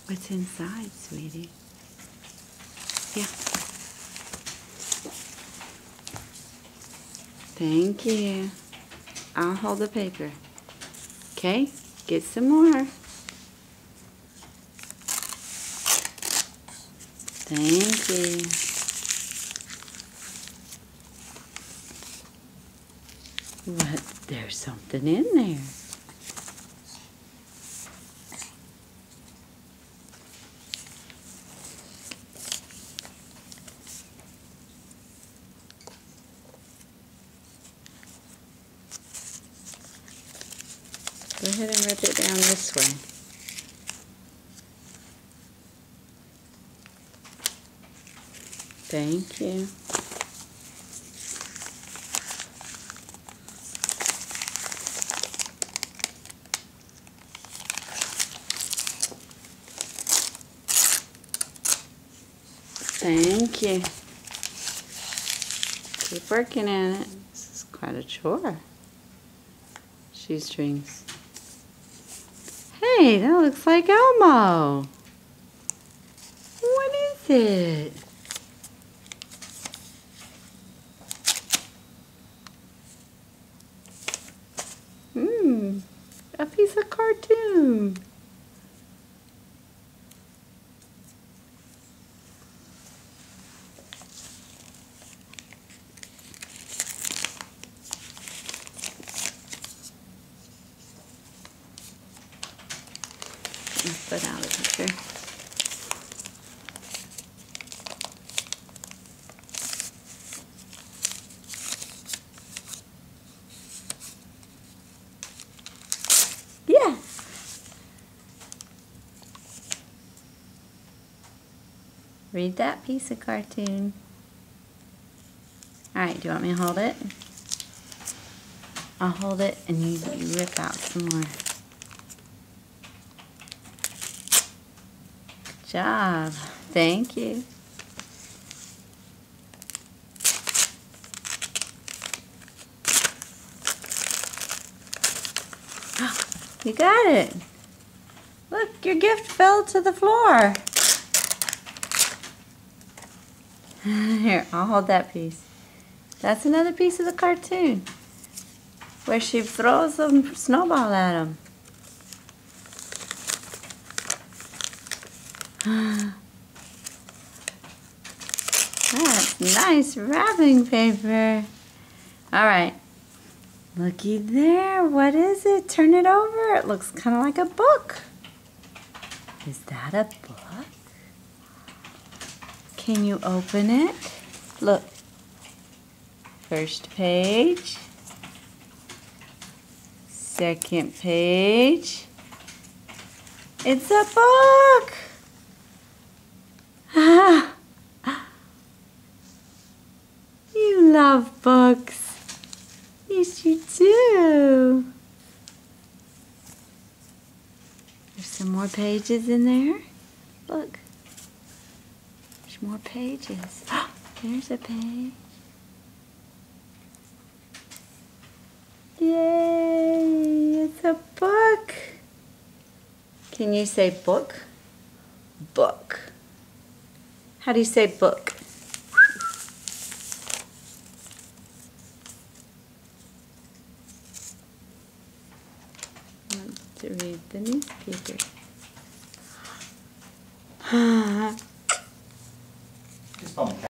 What's inside, sweetie? Yeah. Thank you. I'll hold the paper. Okay, get some more. Thank you. What? There's something in there. Go ahead and rip it down this way. Thank you. Thank you. Keep working at it. This is quite a chore. Shoestrings. Hey, that looks like Elmo. What is it? A piece of cartoon. Let's put out a picture. Yeah. Read that piece of cartoon. Alright, do you want me to hold it? I'll hold it and you rip out some more. Good job. Thank you. You got it. Look, your gift fell to the floor. Here, I'll hold that piece. That's another piece of the cartoon where she throws a snowball at him. That's nice wrapping paper. Alright. Looky there. What is it? Turn it over. It looks kind of like a book. Is that a book? Can you open it? Look. First page. Second page. It's a book! You love books. Yes, you do. There's some more pages in there. Look. There's more pages. There's a page. Yay! It's a book. Can you say book? Book. How do you say book? I want to read the newspaper.